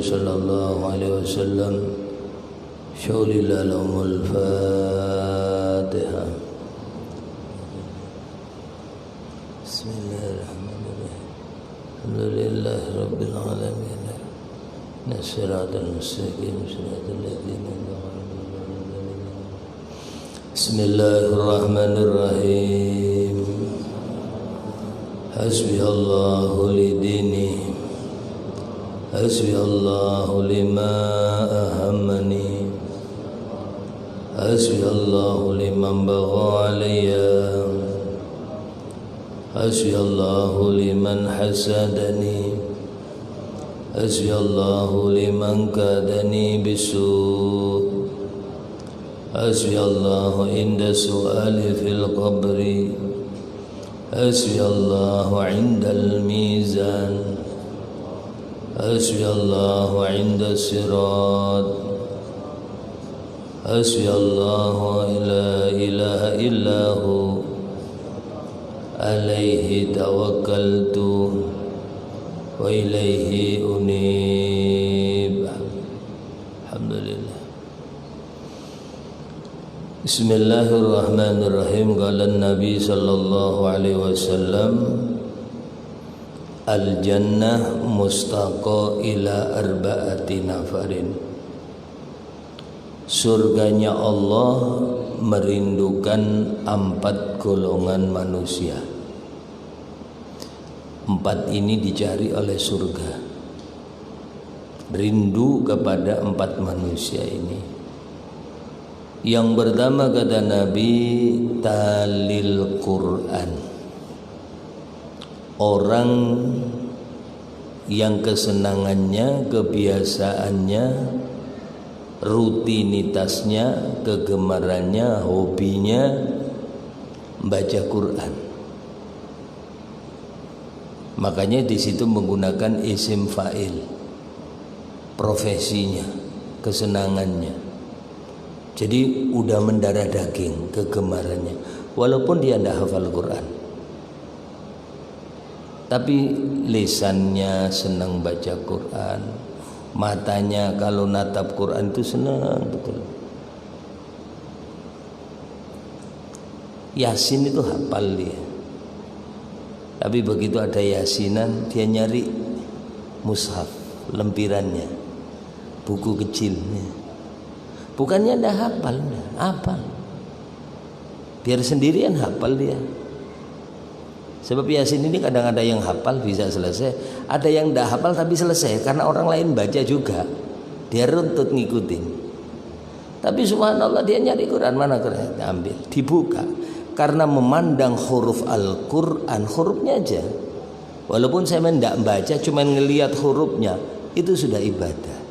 صلى الله عليه وسلم شول لهم الفاتحة. بسم الله الرحمن الرحيم الحمد لله رب العالمين الصراط المستقيم صراط الذين أنعمت عليهم. بسم الله الرحمن الرحيم حسبي الله لديني حسبي الله لما أهمني حسبي الله لمن بغى علي حسبي الله لمن حسدني حسبي الله لمن كادني بالسوء حسبي الله عند السؤال في القبر حسبي الله عند الميزان حسبي الله عند الصراط حسبي الله لا إله إلا هو عليه توكلت وإليه أنيب. الحمد لله. بسم الله الرحمن الرحيم. قال النبي صلى الله عليه وسلم al-jannah mustaqa ila arba'ati nafarin. Surganya Allah merindukan 4 golongan manusia. 4 ini dicari oleh surga. Rindu kepada 4 manusia ini. Yang pertama kata Nabi, talil Quran. Orang yang kesenangannya, kebiasaannya, rutinitasnya, kegemarannya, hobinya baca Quran. Makanya di situ menggunakan isim fa'il, profesinya, kesenangannya. Jadi udah mendarah daging kegemarannya, walaupun dia tidak hafal Quran, tapi lisannya senang baca Quran, matanya kalau natap Quran itu senang betul. Yasin itu hafal dia, tapi begitu ada yasinan dia nyari mushaf, lempirannya, buku kecilnya. Bukannya ndak hafal, hafal. Biar sendirian hafal dia. Sebab Yasin ini kadang ada yang hafal bisa selesai, ada yang ndak hafal tapi selesai karena orang lain baca juga. Dia runtut ngikutin. Tapi subhanallah dia nyari Quran, mana Quran? Ambil, dibuka. Karena memandang huruf Al-Quran, hurufnya aja. Walaupun saya ndak baca, cuma ngelihat hurufnya, itu sudah ibadah.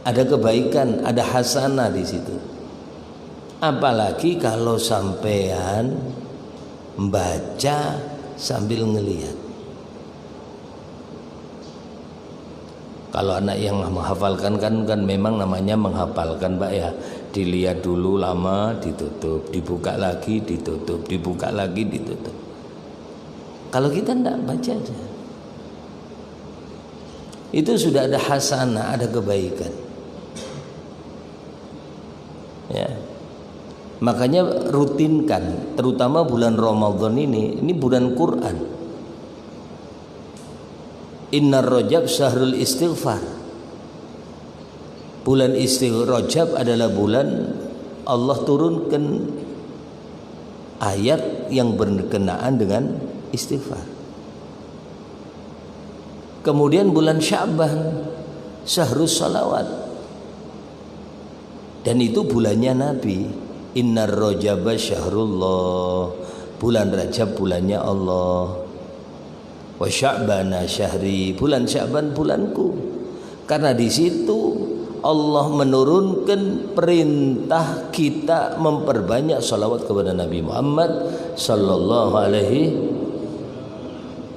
Ada kebaikan, ada hasanah di situ. Apalagi kalau sampean membaca sambil ngelihat. Kalau anak yang menghafalkan kan memang namanya menghafalkan, Pak ya. Dilihat dulu lama, ditutup, dibuka lagi, ditutup, dibuka lagi, ditutup. Kalau kita enggak baca aja, itu sudah ada hasanah, ada kebaikan. Ya. Makanya rutinkan, terutama bulan Ramadan ini bulan Quran. Innar Rajab syahrul istighfar. Bulan Rajab adalah bulan Allah turunkan ayat yang berkenaan dengan istighfar. Kemudian bulan Sya'ban syahrus salawat. Dan itu bulannya Nabi. Innar Rajaba syahrullah. Bulan Rajab bulannya Allah. Wa Sya'bana syahri. Bulan Sya'ban bulanku. Karena di situ Allah menurunkan perintah kita memperbanyak salawat kepada Nabi Muhammad sallallahu alaihi.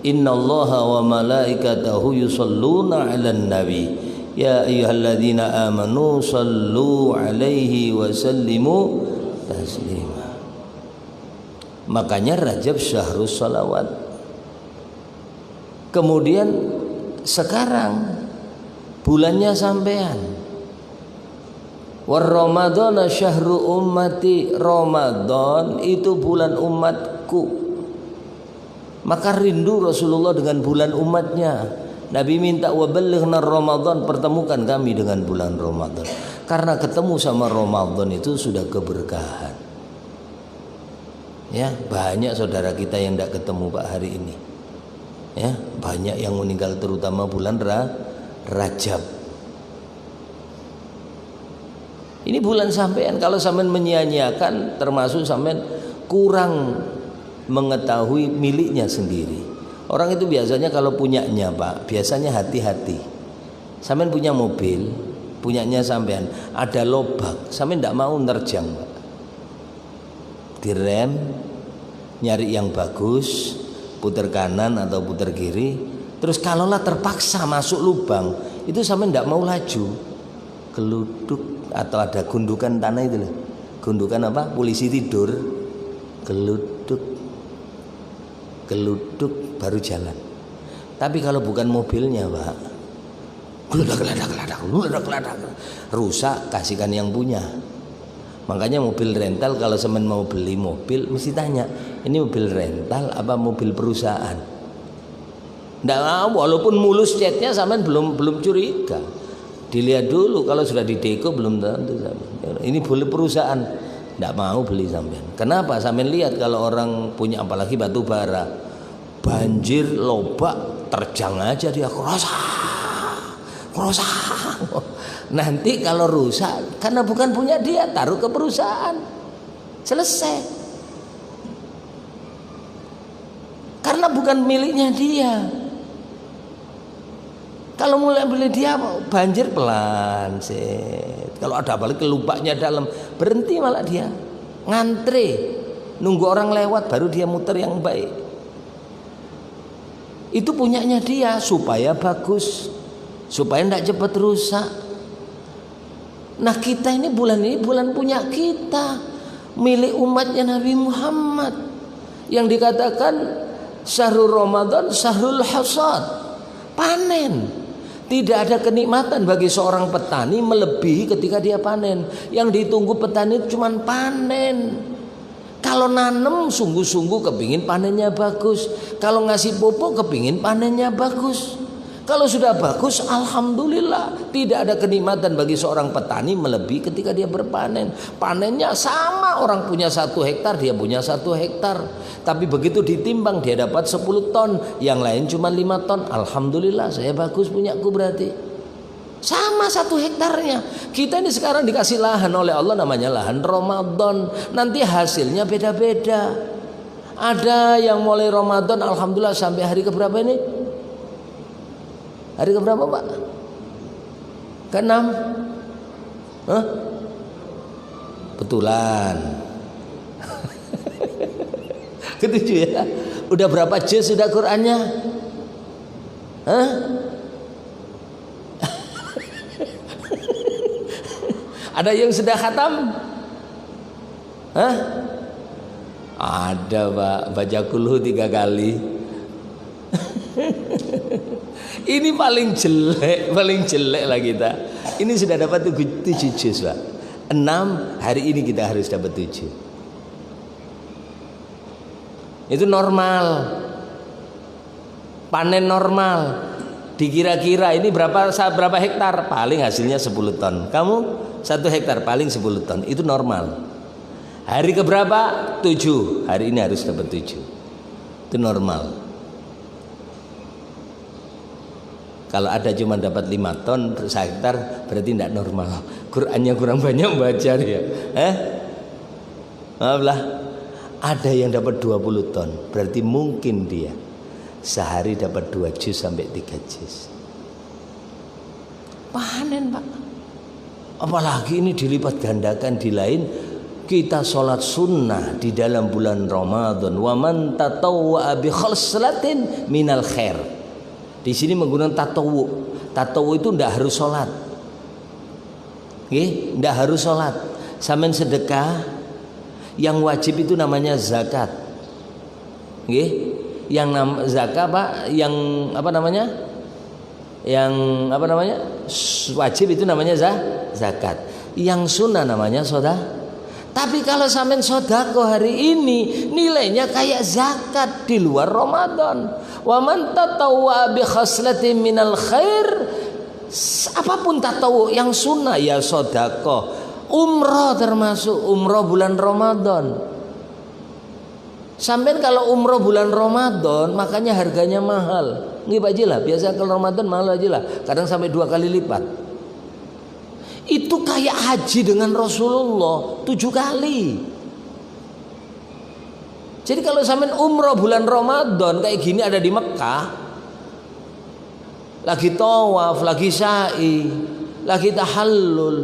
Innallaha wa malaikatahu yusalluna 'alan nabi. Ya ayyuhalladzina amanu sallu alaihi wa sallimu taslima. Makanya Rajab syahrus salawat. Kemudian sekarang bulannya sampean. War Ramadhana syahru ummati, Ramadan itu bulan umatku. Maka rindu Rasulullah dengan bulan umatnya. Nabi minta waballighna Ramadan, pertemukan kami dengan bulan Ramadan. Karena ketemu sama Ramadan itu sudah keberkahan. Ya, banyak saudara kita yang tidak ketemu Pak hari ini. Ya, banyak yang meninggal terutama bulan Rajab. Ini bulan sampean, kalau sampean menyia-nyiakan termasuk sampean kurang mengetahui miliknya sendiri. Orang itu biasanya kalau punyanya Pak, biasanya hati-hati. Sampean punya mobil, punyanya sampean, ada lobak, sampean tidak mau nerjang Pak. Direm, nyari yang bagus, putar kanan atau putar kiri. Terus kalaulah terpaksa masuk lubang, itu sampean tidak mau laju, geluduk atau ada gundukan tanah itu loh. Gundukan apa? Polisi tidur, geluduk baru jalan. Tapi kalau bukan mobilnya Pak, geledak, rusak, kasihkan yang punya. Makanya mobil rental kalau semen mau beli mobil mesti tanya, ini mobil rental apa mobil perusahaan? Nggak mau, walaupun mulus catnya sampean belum curiga. Dilihat dulu, kalau sudah dideko belum tentu sampean. Ini boleh perusahaan, nggak mau beli sampean. Kenapa? Sampean lihat kalau orang punya apalagi batu bara, banjir lobak, terjang aja dia kerosak. Nanti kalau rusak karena bukan punya dia, taruh ke perusahaan, selesai. Karena bukan miliknya dia. Kalau mulai beli dia banjir pelan sih. Kalau ada balik kelubaknya dalam, berhenti malah dia, ngantre, nunggu orang lewat baru dia muter yang baik. Itu punyanya dia supaya bagus, supaya tidak cepat rusak. Nah kita ini bulan punya kita, milik umatnya Nabi Muhammad, yang dikatakan syahrul Ramadan syahrul hasad, panen. Tidak ada kenikmatan bagi seorang petani melebihi ketika dia panen. Yang ditunggu petani cuma panen. Kalau nanem sungguh-sungguh kepingin panennya bagus. Kalau ngasih pupuk kepingin panennya bagus. Kalau sudah bagus, alhamdulillah. Tidak ada kenikmatan bagi seorang petani melebihi ketika dia berpanen. Panennya sama, orang punya 1 hektar, dia punya 1 hektar. Tapi begitu ditimbang dia dapat 10 ton, yang lain cuma 5 ton. Alhamdulillah, saya bagus punyaku berarti. Sama 1 hektarnya. Kita ini sekarang dikasih lahan oleh Allah, namanya lahan Ramadan. Nanti hasilnya beda-beda. Ada yang mulai Ramadan alhamdulillah sampai hari keberapa ini? Hari keberapa Pak? Ke-6? Hah? Betulan. Ke-7 ya? Udah berapa juz sudah Qur'annya? Hah? Ada yang sudah khatam? Hah? Ada Pak, baca kulhu 3 kali. Ini paling jelek lah kita. Ini sudah dapat 7 juz Pak. 6, hari ini kita harus dapat 7. Itu normal. Panen normal. Dikira-kira ini berapa hektar? Paling hasilnya 10 ton. Kamu 1 hektar paling 10 ton. Itu normal. Hari keberapa? 7. Hari ini harus dapat 7. Itu normal. Kalau ada cuma dapat 5 ton 1 hektar berarti tidak normal. Qurannya kurang banyak baca dia. Maaflah. Ada yang dapat 20 ton. Berarti mungkin dia sehari dapat 2 juz sampai 3 juz. Panen Pak. Apalagi ini dilipat gandakan di lain. Kita sholat sunnah di dalam bulan Ramadan. Wa man tatawwa'a bi khalslatin minal khair. Di sini menggunakan tatawu. Tatawu itu tidak harus sholat. Tidak harus sholat. Sampean sedekah. Yang wajib itu namanya zakat. Yang zakat Pak, yang apa namanya? Yang apa namanya? Wajib itu namanya zakat. Yang sunnah namanya sedekah. Tapi kalau sampean sodako hari ini nilainya kayak zakat di luar Ramadan. Wa man tatawwa bi khaslatin minal khair, apapun tatawu yang sunnah ya sodako. Umroh termasuk umroh bulan Ramadan. Sampean kalau umroh bulan Ramadan makanya harganya mahal. Nggih Pak Jila, biasa kalau Ramadan mahal aja lah. Kadang sampai 2 kali lipat. Itu kayak haji dengan Rasulullah 7 kali. Jadi kalau sampean umroh bulan Ramadan kayak gini ada di Mekah, lagi tawaf, lagi sa'i, lagi tahallul,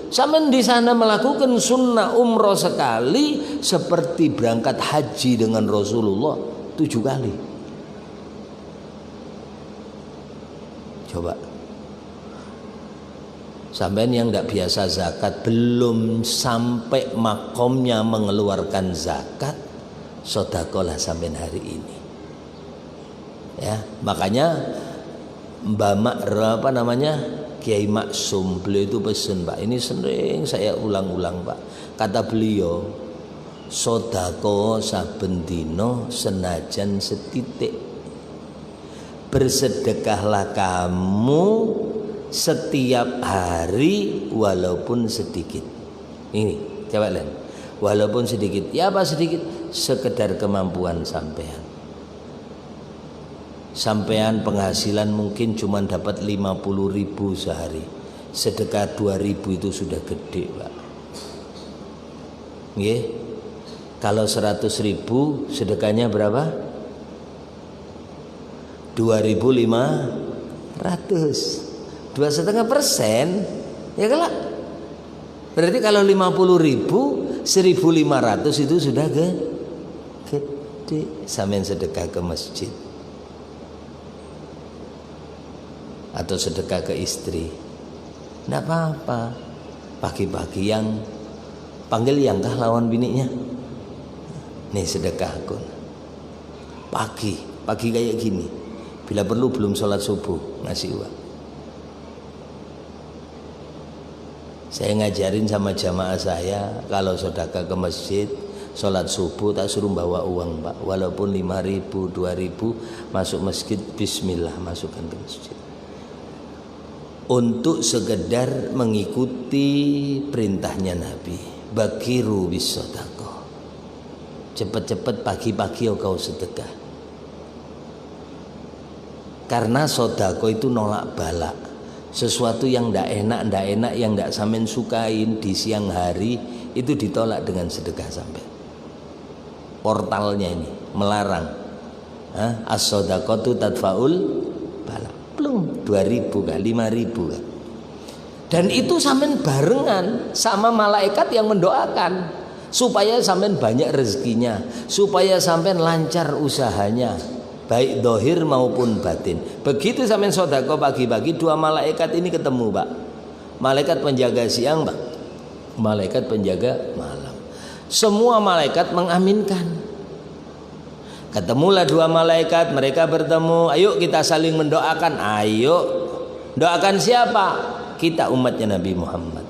sampean di sana melakukan sunnah umroh sekali seperti berangkat haji dengan Rasulullah 7 kali. Coba. Sampean yang tidak biasa zakat, belum sampai makomnya mengeluarkan zakat, sodakolah sampean hari ini. Ya, makanya apa namanya Kiai Maksum, beliau itu pesen Pak, ini sering saya ulang-ulang Pak. Kata beliau, sodako saben dino senajan setitik. Bersedekahlah kamu setiap hari walaupun sedikit. Ini coba lihat, walaupun sedikit. Ya apa sedikit? Sekedar kemampuan sampean. Sampean penghasilan mungkin cuma dapat 50.000 sehari. Sedekah 2.000 itu sudah gede Pak. Nggih. Kalau 100.000 sedekahnya berapa? 2.500. 2,5%, ya kan? Berarti kalau 50.000, 1.500 itu sudah gede. Sampean sedekah ke masjid atau sedekah ke istri, tidak apa-apa. Pagi-pagi yang panggil yang kah lawan bininya, nih sedekah aku. Pagi kayak gini, bila perlu belum sholat subuh ngasih uang. Saya ngajarin sama jamaah saya, kalau sedekah ke masjid, sholat subuh tak suruh bawa uang Pak. Walaupun 5.000, 2.000, masuk masjid, bismillah, masukkan ke masjid. Untuk sekedar mengikuti perintahnya Nabi, bakiru bis sedekah. Cepat-cepat pagi-pagi kau sedekah. Karena sedekah itu nolak balak. Sesuatu yang ndak enak yang ndak sampean sukain di siang hari itu ditolak dengan sedekah sampean. Portalnya ini melarang. As-shadaqatu tadfaul bala. Belum 2.000 kah, 5.000 kah. Dan itu sampean barengan sama malaikat yang mendoakan supaya sampean banyak rezekinya, supaya sampean lancar usahanya, baik dohir maupun batin. Begitu sampean sedekah pagi-pagi, 2 malaikat ini ketemu Pak. Malaikat penjaga siang Pak, malaikat penjaga malam. Semua malaikat mengaminkan. Ketemulah 2 malaikat, mereka bertemu. Ayo kita saling mendoakan. Ayo, doakan siapa? Kita umatnya Nabi Muhammad.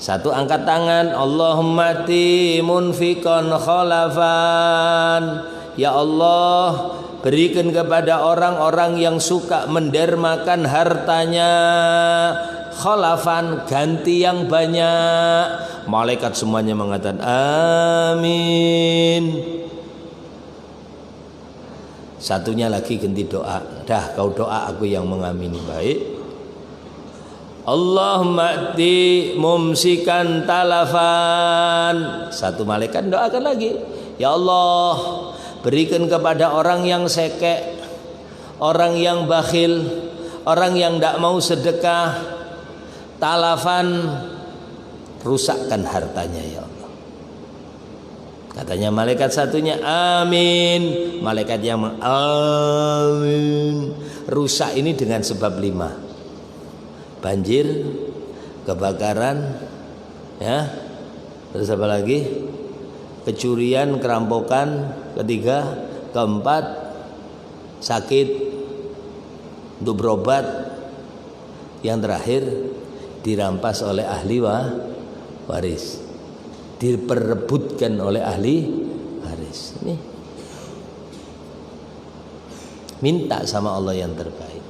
Satu angkat tangan, Allahumma ti munfiqan khalafan. Ya Allah, berikan kepada orang-orang yang suka mendermakan hartanya khalafan, ganti yang banyak. Malaikat semuanya mengatakan amin. Satunya lagi ganti doa. Dah kau doa, aku yang mengamini. Baik. Allahumma ti mumsikan talafan. Satu malaikat doakan lagi. Ya Allah, berikan kepada orang yang sekek, orang yang bakhil, orang yang tidak mau sedekah, talafan, rusakkan hartanya ya Allah. Katanya malaikat satunya amin, malaikat yang amin. Rusak ini dengan sebab 5. Banjir, kebakaran, ya. Terus apa lagi? Kecurian, kerampokan, ketiga, keempat, sakit, Untuk berobat, yang terakhir dirampas oleh ahli waris, diperebutkan oleh ahli waris. Ini minta sama Allah yang terbaik.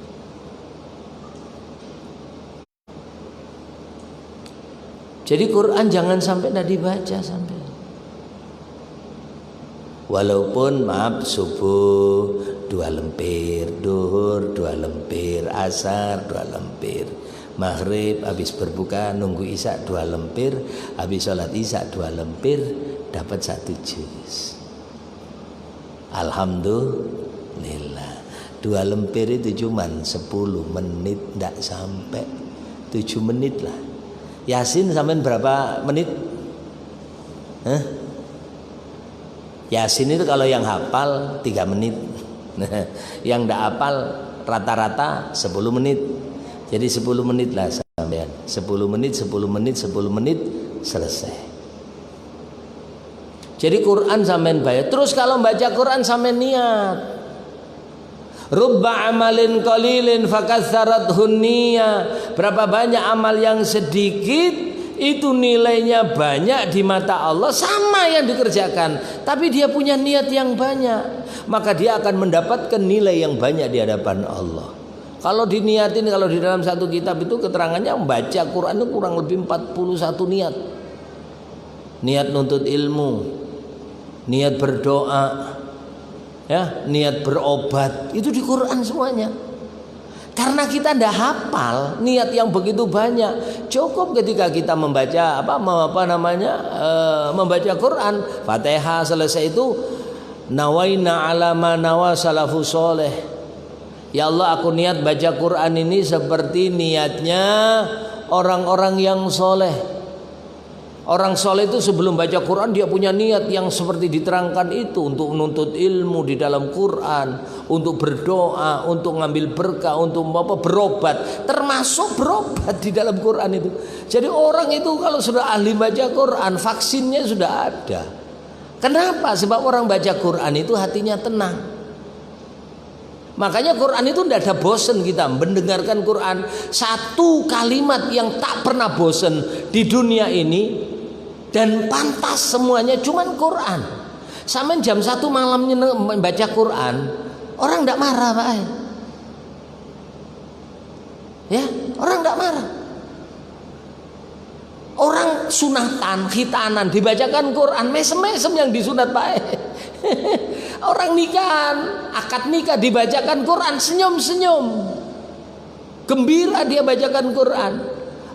Jadi Quran jangan sampai tidak dibaca sampai. Walaupun maaf subuh 2 lemper, duhur 2 lemper, asar 2 lemper, maghrib habis berbuka nunggu isya 2 lemper, habis sholat isya 2 lemper, dapat 1 juz. Alhamdulillah. 2 lemper itu cuman 10 menit, tidak sampai 7 menit lah. Yasin sampai berapa menit? Yasin itu kalau yang hafal 3 menit. Yang tidak hafal rata-rata 10 menit. Jadi 10 menit lah sampean. 10 menit, 10 menit, 10 menit selesai. Jadi Quran sampean baca. Terus kalau baca Quran sampean niat. Rubba amalin qalilin fakatsarathu niyah. Berapa banyak amal yang sedikit itu nilainya banyak di mata Allah, sama yang dikerjakan, tapi dia punya niat yang banyak, maka dia akan mendapatkan nilai yang banyak di hadapan Allah. Kalau diniatin, kalau di dalam satu kitab itu keterangannya membaca Quran itu kurang lebih 41 niat. Niat nuntut ilmu, niat berdoa, ya, niat berobat, itu di Quran semuanya. Karena kita tidak hafal niat yang begitu banyak, cukup ketika kita membaca membaca Quran, Fatihah selesai itu nawaina ala ma nawa salafus soleh. Ya Allah, aku niat baca Quran ini seperti niatnya orang-orang yang soleh. Orang soleh itu sebelum baca Quran dia punya niat yang seperti diterangkan itu, untuk menuntut ilmu di dalam Quran, untuk berdoa, untuk ngambil berkah, untuk berobat, termasuk berobat di dalam Quran itu. Jadi orang itu kalau sudah ahli baca Quran, vaksinnya sudah ada. Kenapa? Sebab orang baca Quran itu hatinya tenang. Makanya Quran itu tidak ada bosan kita mendengarkan Quran. Satu kalimat yang tak pernah bosan di dunia ini dan pantas semuanya cuman Quran. Sampai jam 1 malam membaca Quran, orang tidak marah, Pak. Ya, orang tidak marah. Orang sunatan, khitanan dibacakan Quran, mesem-mesem yang disunat, Pak. Orang nikahan, akad nikah dibacakan Quran, senyum-senyum, gembira dia bacakan Quran.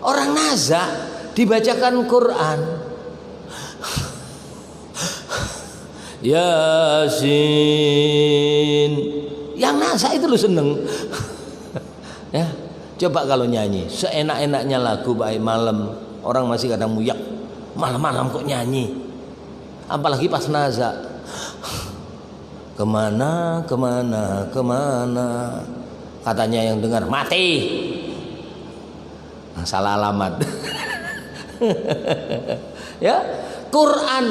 Orang nazak dibacakan Quran, Yasin. Yang nazak itu lu seneng. Ya, coba kalau nyanyi seenak-enaknya lagu baik malam, orang masih kadang muyak, malam-malam kok nyanyi, apalagi pas nazak. Kemana, kemana, kemana, katanya yang dengar mati. Salah alamat. Ya, Quran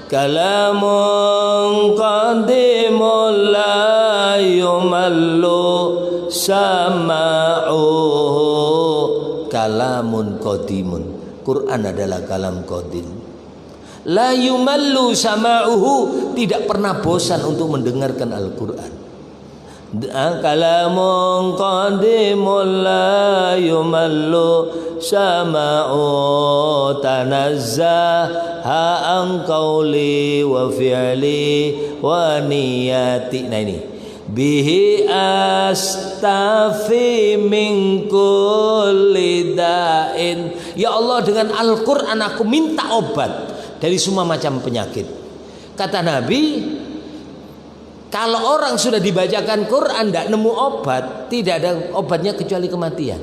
kalamun qadimul la yumallu sama'uhu. Kalamun qadimun, Quran adalah kalam qadim. La yumallu sama'uhu, tidak pernah bosan untuk mendengarkan Al-Quran. Kalamun qadimul la yumallu sama'u tanazzaha an qawli wa fi'li wa niyati. Nah ini, bihi astafi min kulli da'in. Ya Allah, dengan Al-Quran aku minta obat dari semua macam penyakit. Kata Nabi, kalau orang sudah dibacakan Quran tidak nemu obat, tidak ada obatnya kecuali kematian.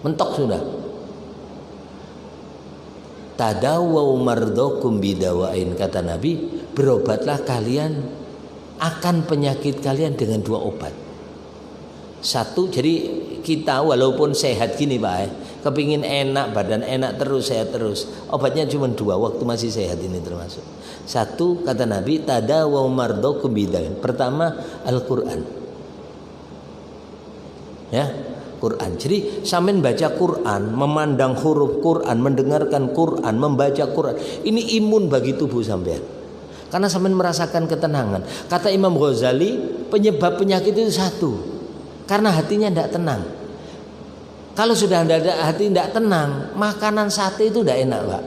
Mentok sudah. Tadawau mardokum bidawain, kata Nabi, berobatlah kalian akan penyakit kalian dengan 2 obat. Satu, jadi kita walaupun sehat gini Pak, kepingin enak, badan enak terus, sehat terus, obatnya cuma 2 waktu masih sehat ini termasuk. Satu, kata Nabi, tadawau mardokum bidawain. Pertama, Al-Quran. Ya, Quran. Jadi sampean baca Quran, memandang huruf Quran, mendengarkan Quran, membaca Quran, ini imun bagi tubuh sampean. Karena sampean merasakan ketenangan. Kata Imam Ghazali, penyebab penyakit itu satu, karena hatinya tidak tenang. Kalau sudah ada hati tidak tenang, makanan sate itu tidak enak, Pak.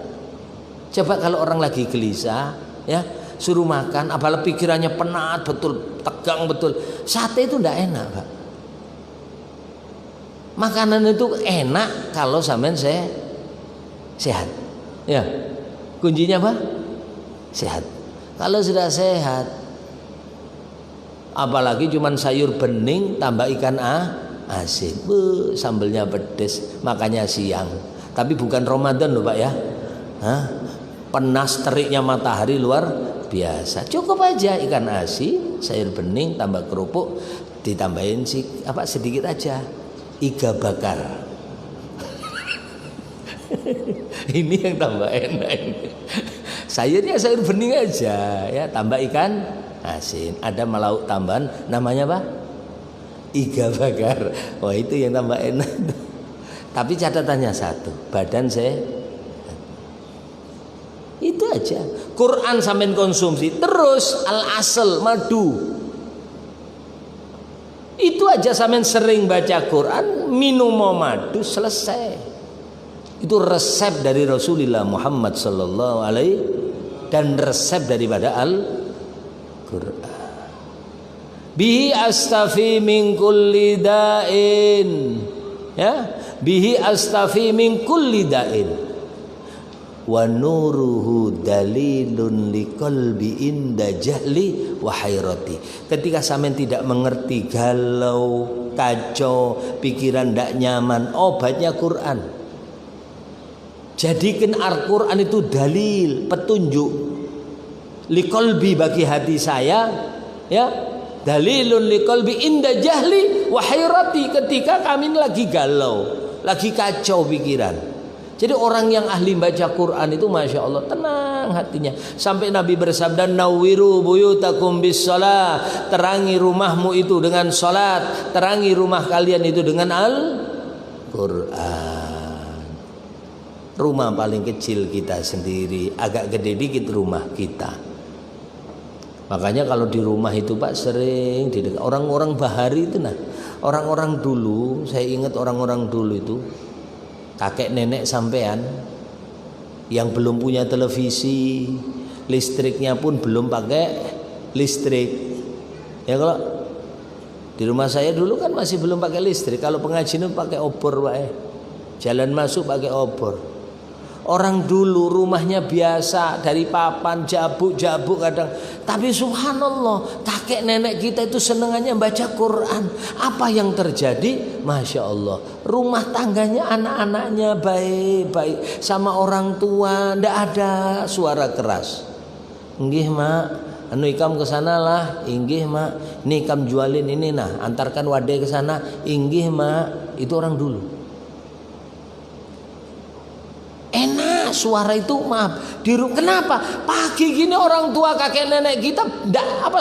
Coba kalau orang lagi gelisah, ya, suruh makan, apalagi pikirannya penat betul, tegang betul, sate itu tidak enak, Pak. Makanan itu enak kalau sampean sehat. Ya. Kuncinya apa? Sehat. Kalau sudah sehat, apalagi cuman sayur bening tambah ikan asin. Sambelnya pedes, makanya siang. Tapi bukan Ramadan loh, Pak ya. Panas teriknya matahari luar biasa. Cukup aja ikan asin, sayur bening tambah kerupuk, ditambahin sedikit aja. Iga bakar. Ini yang tambah enak ini. Sayurnya sayur bening aja ya, tambah ikan asin. Ada lauk tambahan namanya apa? Iga bakar. Wah, itu yang tambah enak. Tapi catatannya satu, badan saya. Itu aja. Quran sampean konsumsi terus al-asal madu. Itu aja sampean sering baca Quran, minum madu, selesai. Itu resep dari Rasulullah Muhammad sallallahu alaihi dan resep daripada Al-Quran. Bihi astafi min kulli da'in. Ya, bihi astafi min kulli da'in. Wa nuruhu dalilun liqalbi inda jahli wa hayrati. Ketika sampean tidak mengerti, galau, kacau, pikiran tidak nyaman, obatnya Quran. Jadikan Al-Quran itu dalil, petunjuk liqalbi bagi hati saya, ya. Dalilun liqalbi inda jahli wa hayrati, ketika kami lagi galau, lagi kacau pikiran. Jadi orang yang ahli baca Quran itu Masya Allah tenang hatinya. Sampai Nabi bersabda, nawwiru buyutakum bis shalah, terangi rumahmu itu dengan salat, terangi rumah kalian itu dengan Al-Quran. Rumah paling kecil kita sendiri, agak gede dikit rumah kita. Makanya kalau di rumah itu Pak sering orang-orang bahari itu, nah orang-orang dulu, saya ingat orang-orang dulu itu kakek nenek sampean yang belum punya televisi, listriknya pun belum pakai listrik. Ya, kalau di rumah saya dulu kan masih belum pakai listrik. Kalau pengajian pakai obor, Pak. Jalan masuk pakai obor. Orang dulu rumahnya biasa, dari papan, jabuk kadang. Tapi subhanallah, kakek nenek kita itu senengannya baca Quran. Apa yang terjadi? Masya Allah, rumah tangganya anak-anaknya baik-baik, sama orang tua, ndak ada suara keras. Nggih mak, anu ikam ke sana lah, inggih mak. Ini ikam jualin ini nah, antarkan wadah ke sana, inggih mak. Itu orang dulu. Enak suara itu, maaf. Kenapa? Pagi gini orang tua kakek nenek kita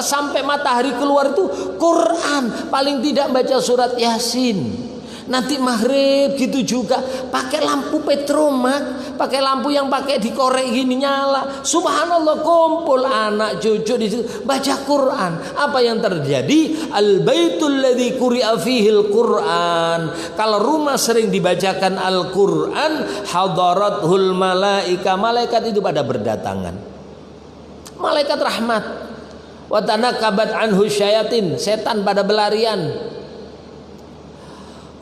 sampai matahari keluar itu Quran, paling tidak baca surat Yasin. Nanti maghrib gitu juga pakai lampu petromak, pakai lampu yang pakai dikorek gini nyala. Subhanallah, kumpul anak cucu di situ baca Quran. Apa yang terjadi? Al baitul ladzi quri'a fihil Quran. Kalau rumah sering dibacakan Al-Quran, hadarathul malaika, malaikat itu pada berdatangan. Malaikat rahmat. Wa tanakabat anhu syayatin, setan pada berlarian.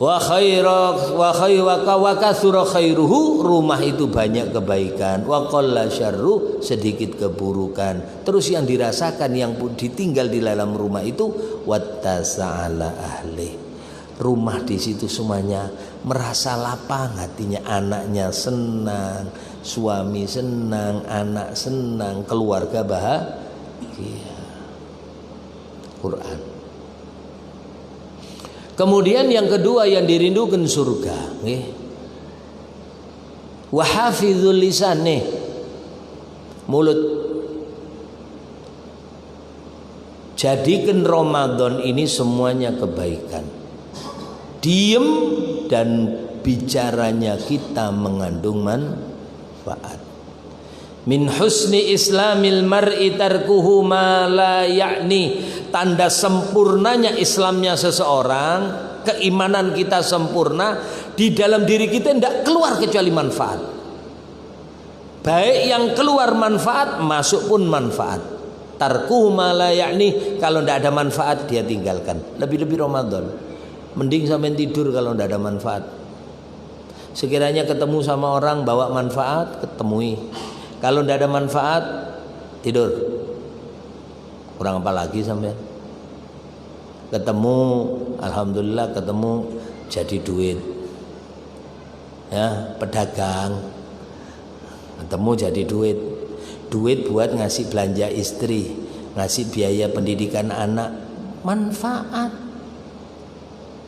Wa katsura khairuhu, rumah itu banyak kebaikan, wa qalla syarru, sedikit keburukan. Terus yang dirasakan, yang ditinggal di dalam rumah itu wattasa'ala ahli. Rumah di situ semuanya merasa lapang hatinya, anaknya senang, suami senang, anak senang, keluarga bahagia. Quran. Kemudian yang kedua yang dirindukan surga, wa hafizul lisan, mulut. Jadikan Ramadan ini semuanya kebaikan. Diem dan bicaranya kita mengandung manfaat. Min husni islamil mar'i tarkuhu ma la ya'ni. Tanda sempurnanya Islamnya seseorang, keimanan kita sempurna, di dalam diri kita tidak keluar kecuali manfaat. Baik yang keluar manfaat, masuk pun manfaat. Tarkuhu ma la ya'ni, kalau tidak ada manfaat dia tinggalkan. Lebih-lebih Ramadan, mending sampai tidur kalau tidak ada manfaat. Sekiranya ketemu sama orang bawa manfaat, ketemui. Kalau tidak ada manfaat, tidur. Kurang apa lagi sampai? Ketemu, alhamdulillah ketemu jadi duit. Ya, pedagang. Ketemu jadi duit. Duit buat ngasih belanja istri, ngasih biaya pendidikan anak, manfaat.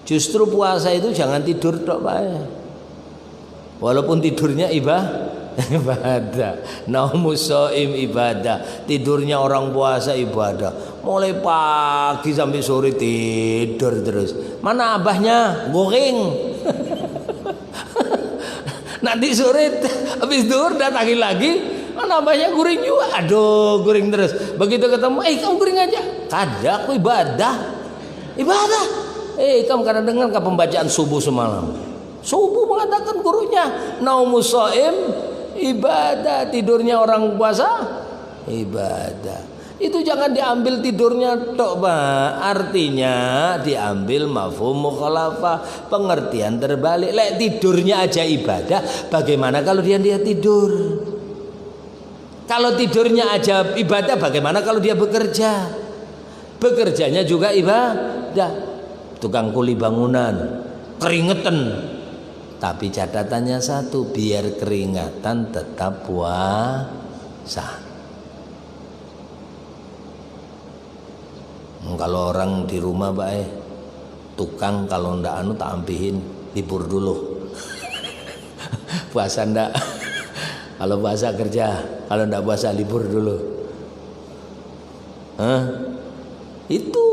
Justru puasa itu jangan tidur tok bae. Walaupun tidurnya ibadah, naumus shaim ibadah, tidurnya orang puasa ibadah. Mulai pagi sampai sore tidur terus. Mana abahnya? Goreng. Nanti sore habis zuhur datangin lagi, mana abahnya goreng juga. Aduh, goreng terus. Begitu ketemu, kamu goreng aja. Kada, aku ibadah. Kamu kadang dengar ke pembacaan subuh semalam. Subuh mengatakan gurunya, naumus shaim ibadah, tidurnya orang puasa ibadah. Itu jangan diambil tidurnya tok, Pak. Artinya diambil mafhum mukhalafah, pengertian terbalik. Lek tidurnya aja ibadah, bagaimana kalau dia tidur? Kalau tidurnya aja ibadah, bagaimana kalau dia bekerja? Bekerjanya juga ibadah. Tukang kuli bangunan, keringetan. Tapi catatannya satu, biar keringatan tetap puasa. Kalau orang di rumah baik, tukang kalau ndak tak ampihin libur dulu. Puasa ndak? Kalau puasa kerja, kalau ndak puasa libur dulu. Itu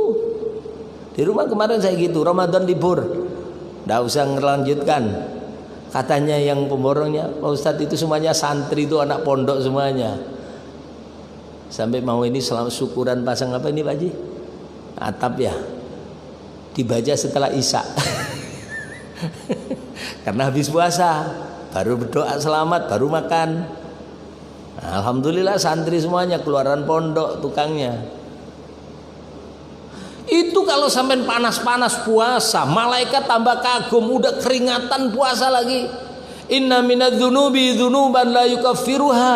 di rumah kemarin saya gitu, Ramadan libur, ndak usah ngelanjutkan. Katanya yang pemborongnya, Pak Ustadz itu semuanya santri, itu anak pondok semuanya. Sampai mau ini selamat syukuran pasang apa ini Pak Haji? Atap ya, dibaca setelah Isya. Karena habis puasa, baru berdoa selamat, baru makan. Alhamdulillah santri semuanya, keluaran pondok tukangnya. Itu kalau sampai panas-panas puasa, malaikat tambah kagum, udah keringatan puasa lagi. Inna minadz-dzunubi dzunuban la yukaffiruha.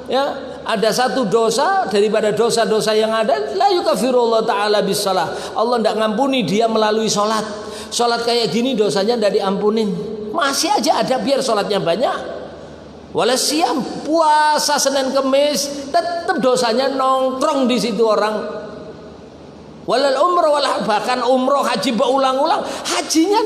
Ya, ada satu dosa daripada dosa-dosa yang ada, la yukaffirullah taala bisalah. Allah tidak ngampuni dia melalui sholat. Sholat kayak gini dosanya tidak diampunin. Masih aja ada, biar sholatnya banyak. Walasiam, puasa Senin Kemis, tetap dosanya nongkrong di situ orang. Walal umroh, bahkan umroh haji berulang-ulang, hajinya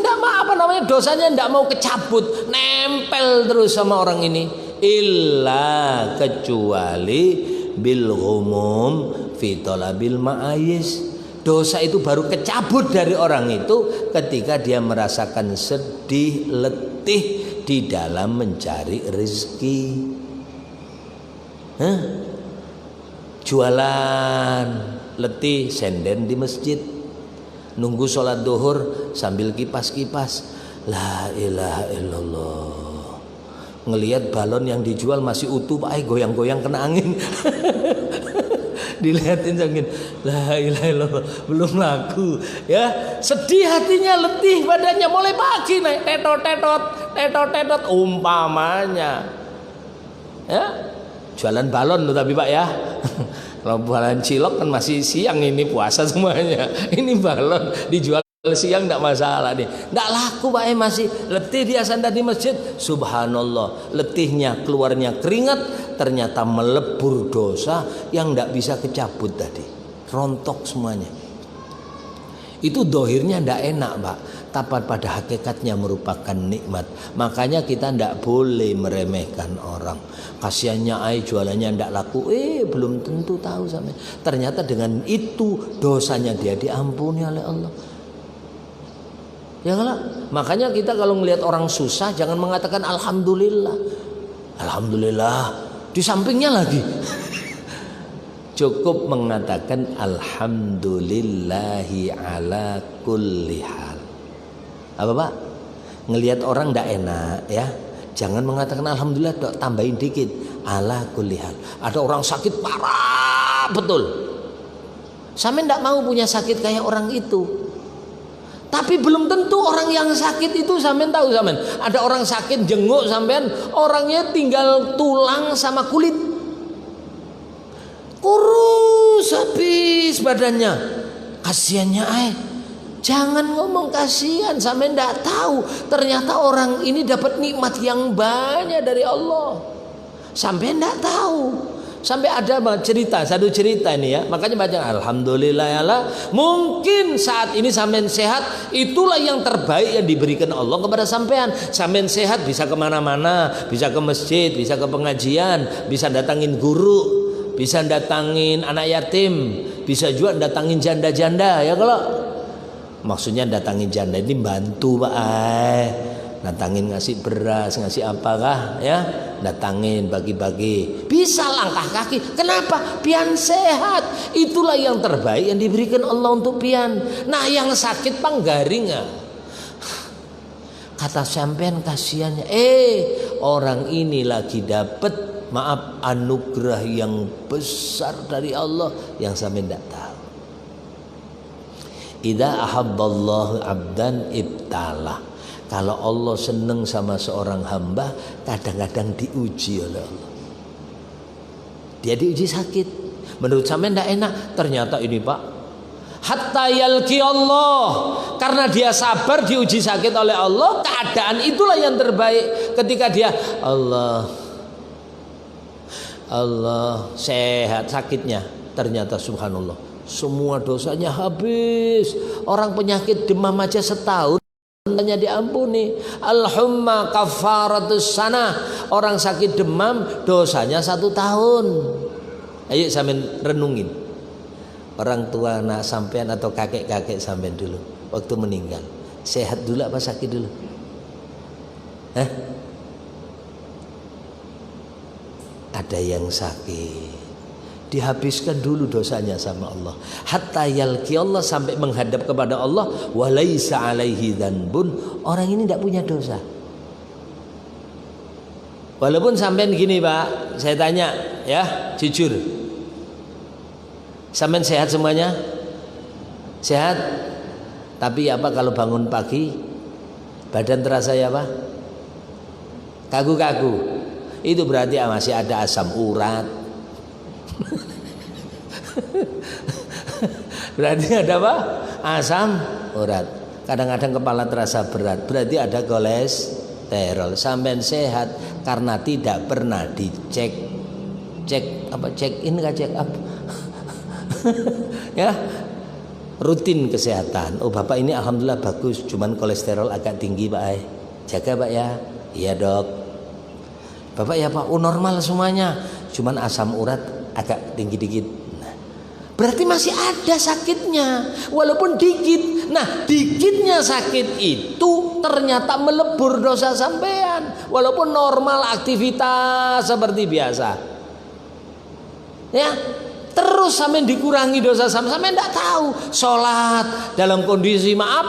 dosanya ndak mau kecabut, nempel terus sama orang ini. Illa kecuali bil ghumum fi talabil ma'ayis. Dosa itu baru kecabut dari orang itu ketika dia merasakan sedih, letih di dalam mencari rezeki. Jualan letih senden di masjid, nunggu sholat duhur sambil kipas-kipas, la ilaha illallah, ngelihat balon yang dijual masih utuh, goyang-goyang kena angin. Dilihatin angin, la ilaha illallah, belum laku. Ya, sedih hatinya, letih badannya, mulai pagi naik tetot umpamanya. Ya, jualan balon tuh tapi Pak ya. Kalau jualan cilok kan masih siang, ini puasa semuanya. Ini balon dijual siang tidak masalah nih. Tidak laku Pak, masih letih dia sandar di masjid. Subhanallah, letihnya keluarnya keringat, ternyata melebur dosa yang tidak bisa kecabut tadi. Rontok semuanya. Itu dohirnya tidak enak Pak, tapi pada hakikatnya merupakan nikmat. Makanya kita tidak boleh meremehkan orang. Kasiannya jualannya tidak laku, belum tentu tahu sampai. Ternyata dengan itu dosanya dia diampuni oleh Allah. Ya kalau makanya kita kalau melihat orang susah jangan mengatakan alhamdulillah. Alhamdulillah di sampingnya lagi. Cukup mengatakan alhamdulillahi ala kulli hal. Apa Pak? Ngelihat orang ndak enak ya. Jangan mengatakan alhamdulillah, dok, tambahin dikit ala kulli hal. Ada orang sakit parah betul. Sampean ndak mau punya sakit kayak orang itu. Tapi belum tentu orang yang sakit itu sampean tahu sampean. Ada orang sakit jenguk sampean, orangnya tinggal tulang sama kulit. Kurus habis badannya. Kasiannya jangan ngomong kasihan, sampean enggak tahu ternyata orang ini dapat nikmat yang banyak dari Allah. Sampean enggak tahu. Sampai ada satu cerita ini ya. Makanya baca alhamdulillah ya Allah. Mungkin saat ini sampean sehat, itulah yang terbaik yang diberikan Allah kepada sampean. Sampean sehat bisa kemana-mana, bisa ke masjid, bisa ke pengajian, bisa datangin guru, bisa datangin anak yatim, bisa juga datangin janda-janda ya. Kalau maksudnya datangin janda ini bantu Pak, datangin ngasih beras, ngasih apakah ya, datangin bagi-bagi, bisa langkah kaki. Kenapa? Pian sehat, itulah yang terbaik yang diberikan Allah untuk pian. Nah yang sakit panggaring kata sampean kasihannya, orang ini lagi dapat maaf anugerah yang besar dari Allah yang sampean tidak tahu. Idza ahabballahu abdan ibtalah. Kalau Allah senang sama seorang hamba, kadang-kadang diuji oleh Allah. Dia diuji sakit. Menurut sampean tidak enak, ternyata ini Pak, hatta yalqi Allah. Karena dia sabar diuji sakit oleh Allah, keadaan itulah yang terbaik. Ketika dia Allah sehat sakitnya, ternyata subhanallah semua dosanya habis. Orang penyakit demam aja setahun hanya diampuni. Al-humma kafaratus sana. Orang sakit demam dosanya 1 tahun. Ayo sampean renungin. Orang tua anak sampean atau kakek-kakek sampean dulu waktu meninggal, sehat dulu apa sakit dulu? Ada yang sakit, dihabiskan dulu dosanya sama Allah. Hatta yalqi Allah, sampai menghadap kepada Allah. Walaisa alaihi dzanbun, orang ini tidak punya dosa. Walaupun sampean gini Pak, saya tanya ya jujur, sampean sehat semuanya? Sehat? Tapi apa kalau bangun pagi badan terasa ya Pak? Kaku-kaku. Itu berarti masih ada asam urat. Berarti ada apa? Asam urat. Kadang-kadang kepala terasa berat, berarti ada kolesterol. Sampean sehat karena tidak pernah dicek. Check in kah check up? Ya, rutin kesehatan. Oh Bapak ini alhamdulillah bagus, cuman kolesterol agak tinggi Pak. Jaga Pak ya. Iya Dok. Bapak ya Pak, normal semuanya, cuman asam urat agak tinggi dikit. Berarti masih ada sakitnya, walaupun dikit. Nah, dikitnya sakit itu ternyata melebur dosa sampean, walaupun normal aktivitas seperti biasa. Ya, terus sampean dikurangi dosa sampean tidak tahu. Sholat dalam kondisi maaf,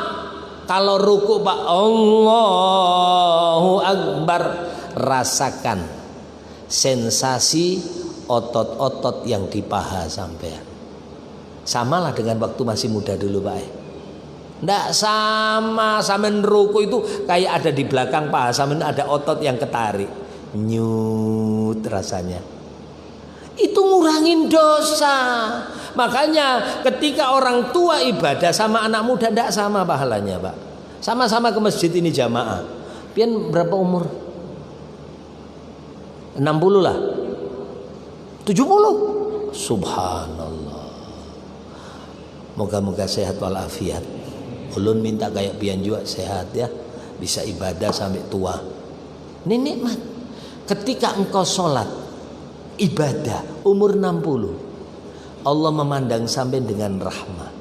kalau ruku Pak Allahu Akbar, rasakan sensasi otot-otot yang di paha sampean. Samalah dengan waktu masih muda dulu Pak. Nggak sama, sampean ruku itu kayak ada di belakang paha sampean ada otot yang ketarik. Nyut rasanya. Itu ngurangin dosa. Makanya ketika orang tua ibadah sama anak muda nggak sama pahalanya Pak. Sama-sama ke masjid ini jamaah. Pian berapa umur? 60 lah. 70. Subhanallah. Moga-moga sehat walafiat. Ulun minta kayak pian juga sehat ya, bisa ibadah sampai tua. Ini nikmat. Ketika engkau sholat ibadah umur 60, Allah memandang sampai dengan rahmah.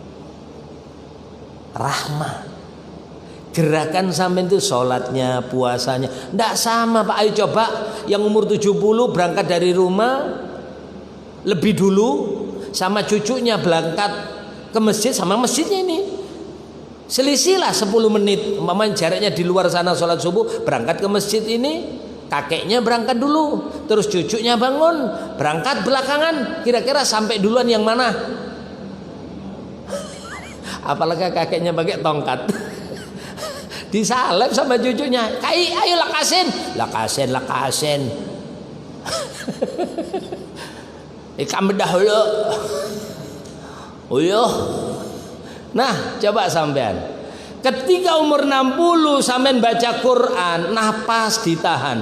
Rahmah. Gerakan sampean itu sholatnya, puasanya ndak sama Pak. Ayo coba yang umur 70 berangkat dari rumah lebih dulu, sama cucunya berangkat ke masjid, sama masjidnya ini selisihlah 10 menit. Umpamanya jaraknya di luar sana sholat subuh, berangkat ke masjid ini kakeknya berangkat dulu, terus cucunya bangun berangkat belakangan. Kira-kira sampai duluan yang mana? Apalagi kakeknya pakai tongkat disalep sama cucunya, ayo lakasin ikan dahulu. Uyuh. Nah coba sampean ketika umur 60 sampean baca Quran, nafas ditahan,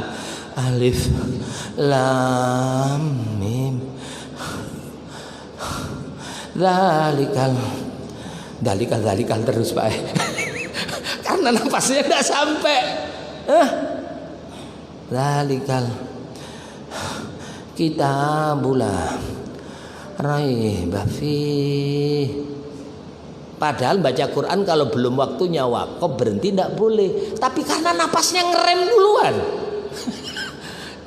alif lam mim dalikal terus Pak. Karena nafasnya tidak sampai. Dalikal kitabullah raiba fi. Padahal baca Quran kalau belum waktunya wakaf berhenti tidak boleh. Tapi karena napasnya ngerem duluan,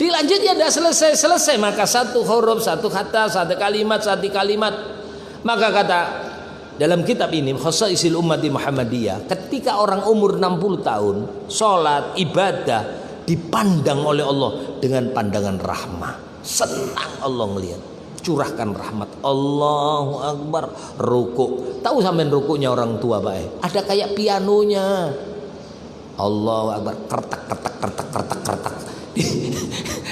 dilanjut ya tidak selesai. Maka satu huruf, satu kata, satu kalimat. Maka kata dalam kitab ini Khosaisil Ummati Muhammadiyah, ketika orang umur 60 tahun sholat ibadah dipandang oleh Allah dengan pandangan rahmah, senang Allah melihat, curahkan rahmat. Allahu Akbar. Ruku, tahu sampean rukunya orang tua Pak? Ada kayak pianonya. Allahu Akbar, kertak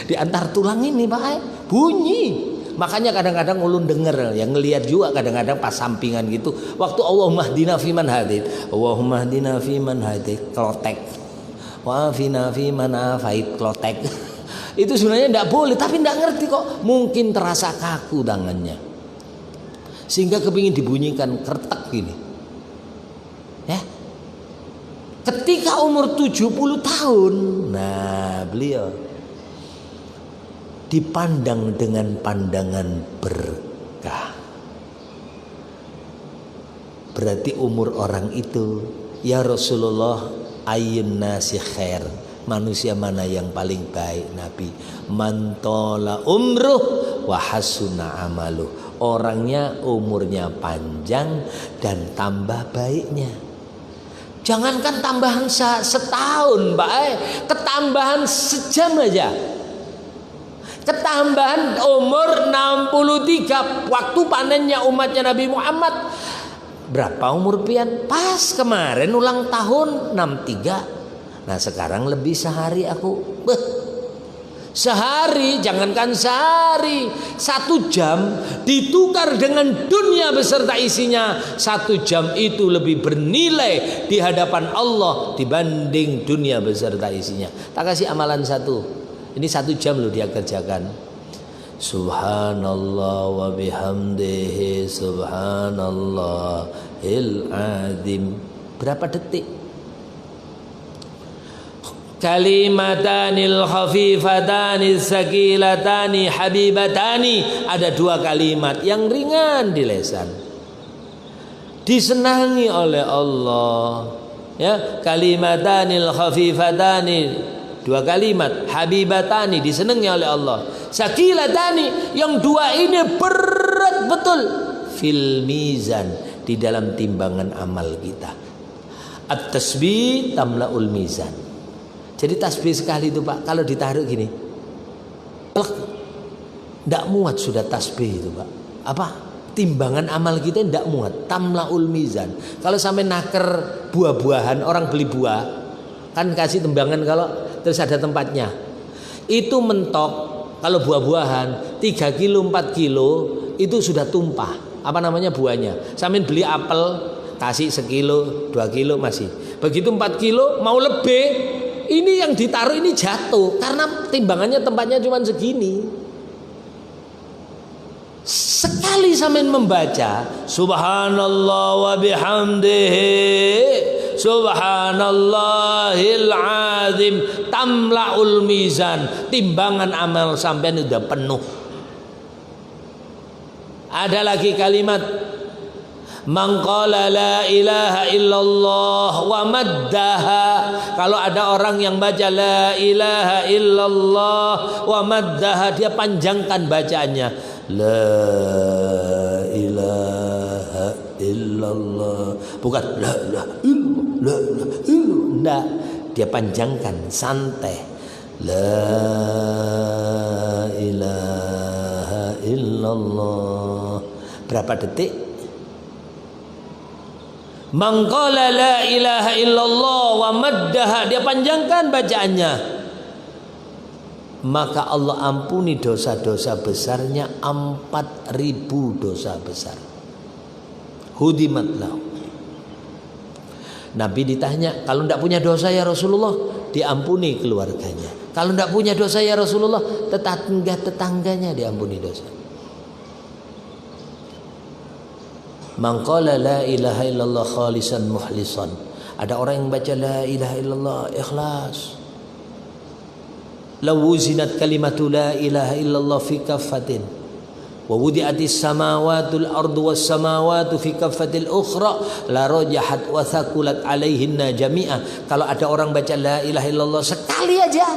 di antar tulang ini Pak, bunyi. Makanya kadang-kadang ulun denger, yang ngelihat juga kadang-kadang pas sampingan gitu. Waktu Allahumma hdina fiman hadid, Allahumma hdina fiman hadid, klotek. Wa afina fiman afait, klotek. Itu sebenarnya tidak boleh, tapi tidak ngerti kok. Mungkin terasa kaku tangannya, sehingga kepingin dibunyikan kertek gini. Ya. Ketika umur 70 tahun, nah beliau dipandang dengan pandangan berkah. Berarti umur orang itu, ya Rasulullah, ayyun nasi khair, manusia mana yang paling baik Nabi? Man tola umruh wa hasuna amaluh, orangnya umurnya panjang dan tambah baiknya. Jangankan tambahan setahun Mbak, ketambahan sejam aja. Ketambahan umur 63, waktu panennya umatnya Nabi Muhammad. Berapa umur pian? Pas kemarin ulang tahun 63. Nah sekarang lebih sehari aku. Sehari, jangankan sehari, 1 jam ditukar dengan dunia beserta isinya. 1 jam itu lebih bernilai di hadapan Allah dibanding dunia beserta isinya. Tak kasih amalan satu. Ini 1 jam loh dia kerjakan. Subhanallah wa bihamdihi subhanallahil azim. Berapa detik? Kalimatanil khafifatani sakilatani habibatani. Ada 2 kalimat yang ringan di lisan, disenangi oleh Allah. Ya, kalimatanil khafifatani, 2 kalimat, habibatani, disenangi oleh Allah. Sakilatani, yang 2 ini berat betul. Fil mizan, di dalam timbangan amal kita. At-tasbih tamla'ul mizan. Jadi tasbih sekali itu Pak, kalau ditaruh gini, tidak muat sudah tasbih itu Pak. Apa? Timbangan amal kita tidak muat. Tamla'ul mizan. Kalau sampai naker buah-buahan, orang beli buah kan kasih timbangan, kalau terus ada tempatnya. Itu mentok, kalau buah-buahan 3 kilo 4 kilo itu sudah tumpah. Apa namanya buahnya? Sampai beli apel kasih 1 kilo 2 kilo masih. Begitu 4 kilo mau lebih, ini yang ditaruh ini jatuh karena timbangannya tempatnya cuma segini. Sekali sampean membaca subhanallah wa bihamdihi subhanallahil azim tamla'ul mizan, timbangan amal sampean sudah penuh. Ada lagi kalimat Man qala la ilaha illallah wa maddaha. Kalau ada orang yang baca la ilaha illallah wa maddaha, dia panjangkan bacaannya. La ilaha illallah. Bukan la ilaha illallah, la ilaha illallah. Enggak, dia panjangkan santai. La ilaha illallah. Berapa detik? Man qala la ilaha illallah wa maddaha, dia panjangkan bacaannya, maka Allah ampuni dosa-dosa besarnya 4.000 dosa besar. Hudimat lahu. Nabi ditanya, kalau tidak punya dosa ya Rasulullah, diampuni keluarganya. Kalau tidak punya dosa ya Rasulullah, tetangganya diampuni dosa. Man qala la ilaha illallah khalisan mukhlisan. Ada orang yang baca la ilaha illallah ikhlas. Law wuzinat kalimatu la ilaha illallah fi kaffatin wa wudi'atis samawatul ardu was samawatu fi kaffatil ukhra la rajahat wa thaqulat alaihinna jami'a. Kalau ada orang baca la ilaha illallah sekali aja,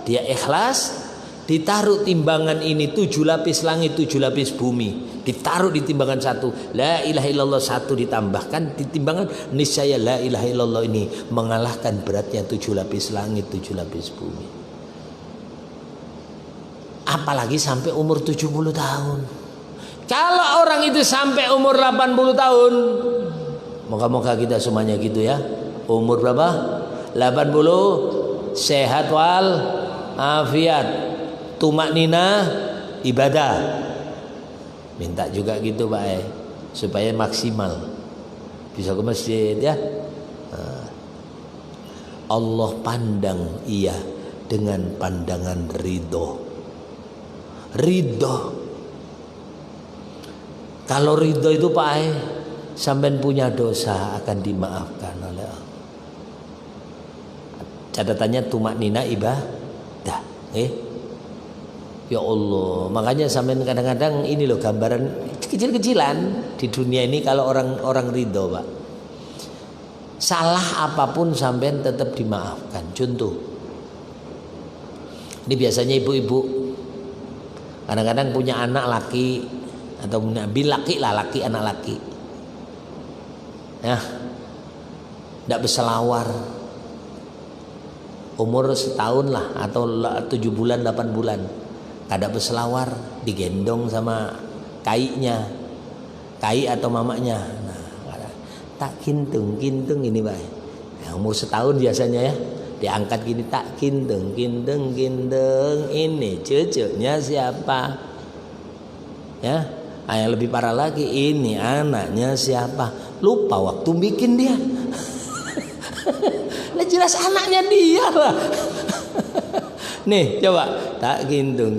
dia ikhlas, ditaruh timbangan ini 7 lapis langit 7 lapis bumi, ditaruh di timbangan satu, la ilaha illallah satu ditambahkan di timbangan, niscaya la ilaha illallah ini mengalahkan beratnya 7 lapis langit 7 lapis bumi. Apalagi sampai umur 70 tahun. Kalau orang itu sampai umur 80 tahun, moga-moga kita semuanya gitu ya. Umur berapa? 80, sehat wal afiat, tumak nina ibadah. Minta juga gitu Pak supaya maksimal bisa ke masjid ya. Allah pandang ia dengan pandangan ridho. Kalau ridho itu Pak sampean punya dosa akan dimaafkan oleh Allah. Catatannya tumak nina ibadah. Ya Allah, makanya sampean kadang-kadang ini loh gambaran kecil-kecilan di dunia ini kalau orang ridho Pak. Salah apapun sampean tetap dimaafkan. Contoh, ini biasanya ibu-ibu kadang-kadang punya anak laki atau punya laki anak laki, ya, tidak berselawar, umur setahun lah atau 7 bulan 8 bulan. Kada berselawar, digendong sama kai atau mamanya. Nah, tak kintung ini Pak. Ya, umur setahun biasanya ya, diangkat gini tak kintung ini cucunya siapa? Ya, yang lebih parah lagi ini anaknya siapa? Lupa waktu bikin dia. Lah jelas anaknya dia lah. Nih coba tak gintung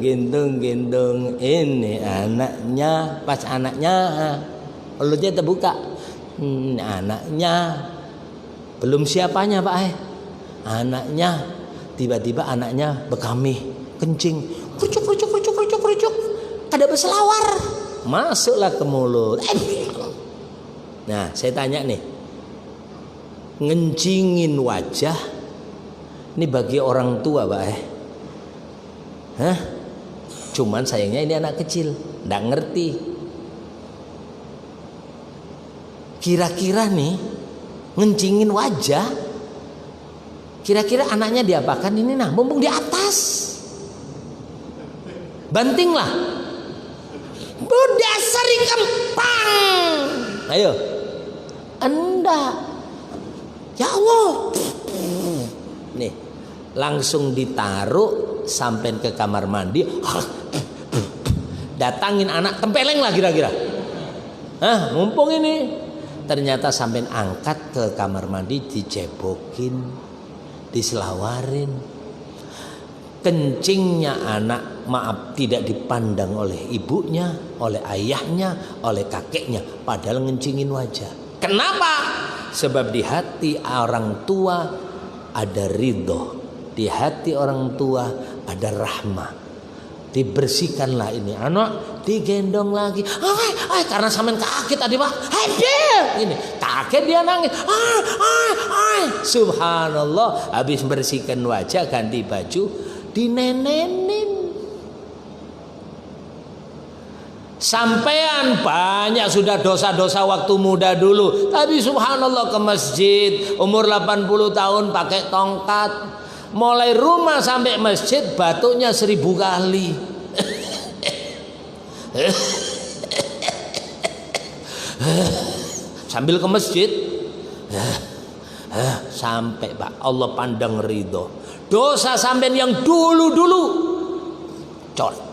ini anaknya, pas anaknya mulutnya terbuka, anaknya belum siapanya Pak anaknya, tiba-tiba anaknya bekamih kencing, kerucuk ada berselawar, masuklah ke mulut. Nah saya tanya nih, ngencingin wajah ini bagi orang tua Pak cuman sayangnya ini anak kecil, nggak ngerti. Kira-kira nih ngencingin wajah, kira-kira anaknya diapakan ini? Nah, mumpung di atas, bantinglah, budasari kempang. Ayo, anda, ya Allah, nih langsung ditaruh sampai ke kamar mandi, datangin anak tempeleng lah kira-kira. Mumpung ini ternyata sampai angkat ke kamar mandi, dicebokin, diselawarin. Kencingnya anak maaf tidak dipandang oleh ibunya, oleh ayahnya, oleh kakeknya, padahal ngencingin wajah. Kenapa? Sebab di hati orang tua ada ridho, di hati orang tua ada rahmah. dibersihkanlah ini anak, digendong lagi. Karena sampean kaget tadi Pak. Ini kaget dia nangis. Subhanallah, habis bersihkan wajah, ganti baju, dinenenin. Sampean banyak sudah dosa-dosa waktu muda dulu, tapi subhanallah ke masjid umur 80 tahun pakai tongkat. Mulai rumah sampai masjid batuknya 1000 kali. Sambil ke masjid sampai Pak, Allah pandang ridho. Dosa sampean yang dulu-dulu cor.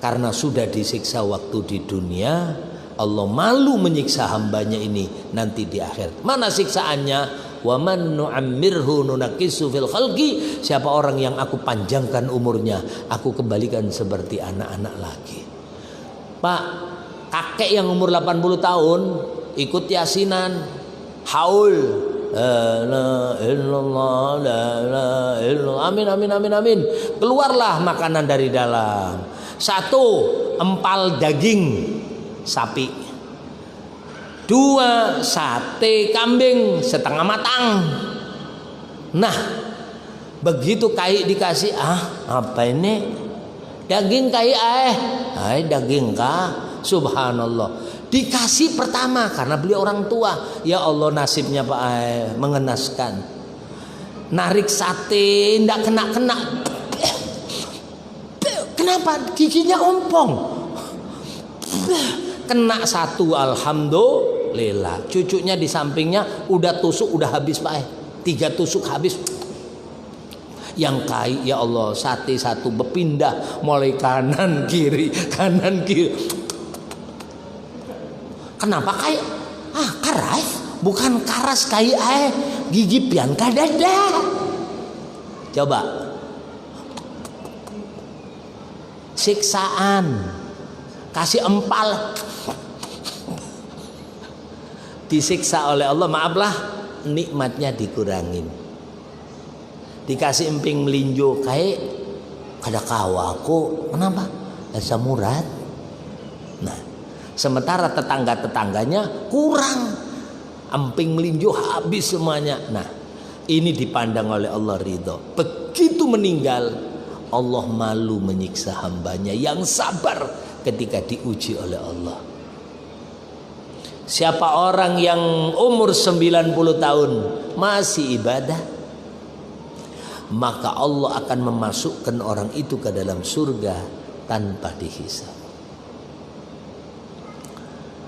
Karena sudah disiksa waktu di dunia, Allah malu menyiksa hambanya ini nanti di akhir. Mana siksaannya? Wa man nu'ammirhu nunakisu fil khalqi. Siapa orang yang aku panjangkan umurnya, aku kembalikan seperti anak-anak lagi. Pak, kakek yang umur 80 tahun ikut yasinan, haul la illallah la illallah, amin amin amin amin. Keluarlah makanan dari dalam. 1 empal daging sapi, 2 sate kambing setengah matang. Nah, begitu kai dikasih, apa ini? Daging kai daging kah? Subhanallah. Dikasih pertama karena beliau orang tua. Ya Allah, nasibnya Pak mengenaskan. Narik sate ndak kena-kena. Kenapa? Giginya ompong. Kena 1, alhamdulillah. Cucunya di sampingnya udah tusuk, udah habis Pak 3 tusuk habis. Yang kai, ya Allah, sate 1 berpindah mulai kanan kiri. Kenapa kai? Karas, bukan karas kai gigi pian kadada. Coba. Siksaan, kasih empal, disiksa oleh Allah, maaflah, nikmatnya dikurangin. Dikasih emping melinjo kayak kada kawaku, kenapa? Asa murad. Nah, sementara tetangga-tetangganya kurang, emping melinjo habis semuanya. Nah, ini dipandang oleh Allah ridho. Begitu meninggal, Allah malu menyiksa hambanya yang sabar ketika diuji oleh Allah. Siapa orang yang umur 90 tahun masih ibadah, maka Allah akan memasukkan orang itu ke dalam surga tanpa dihisab.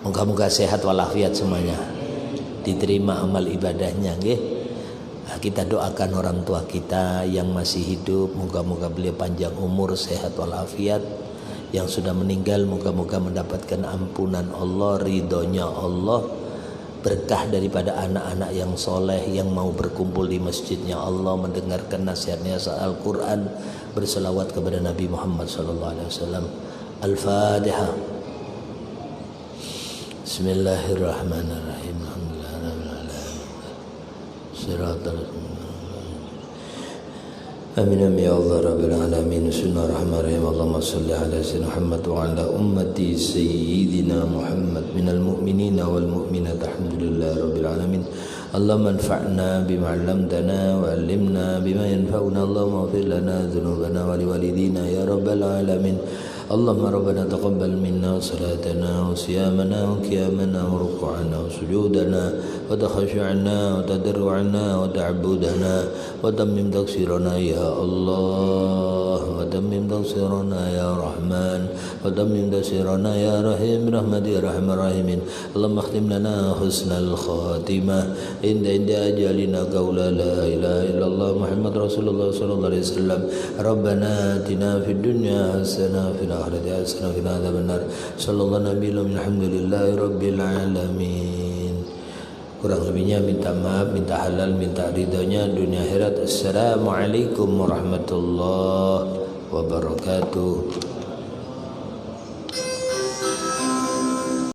Moga-moga sehat walafiat semuanya, diterima amal ibadahnya nggih. Kita doakan orang tua kita yang masih hidup, moga-moga beliau panjang umur, sehat walafiat. Yang sudah meninggal, moga-moga mendapatkan ampunan Allah, ridhonya Allah, berkah daripada anak-anak yang soleh yang mau berkumpul di masjidnya Allah, mendengarkan nasihatnya Al-Quran, berselawat kepada Nabi Muhammad SAW. Al-Fatihah. Bismillahirrahmanirrahim. Amin amin ya Allah rabbil alamin. Bismillahirrahmanirrahim. Allahumma salli ala sayyidina Muhammad wa ala ummati sayyidina Muhammad minal mu'minina wal mu'minat. Alhamdulillah rabbil alamin. Allahumma anfa'na bima 'allamtana wa 'allimna bima yanfa'una. Allahumma ighfir lana dhunubana wa liwalidina ya rabbal alamin. Allahumma rabbana taqabbal minna salatana wa siyamana wa qiyamana wa ruku'ana wa sujudana wa takhashu'ana wa tadarru'ana wa ta'budana wa tammim taqsirana ya Allah wa tammim taqsirana ya Rahman wa tammim taqsirana ya Rahim rahmati rahman rahimin. Allahumma akhtim lana husnal khatimah inda ajalina qawla la ilaha illallah Muhammad Rasulullah sallallahu alaihi wasallam. Rabbana atina fid dunya hasanah fil akhirati hasanah wa qina adzabannar. Sallallahu nabiyana alhamdulillahi rabbil alamin. Kurang lebihnya minta maaf, minta halal, minta ridhonya dunia akhirat. Assalamualaikum warahmatullahi wabarakatuh.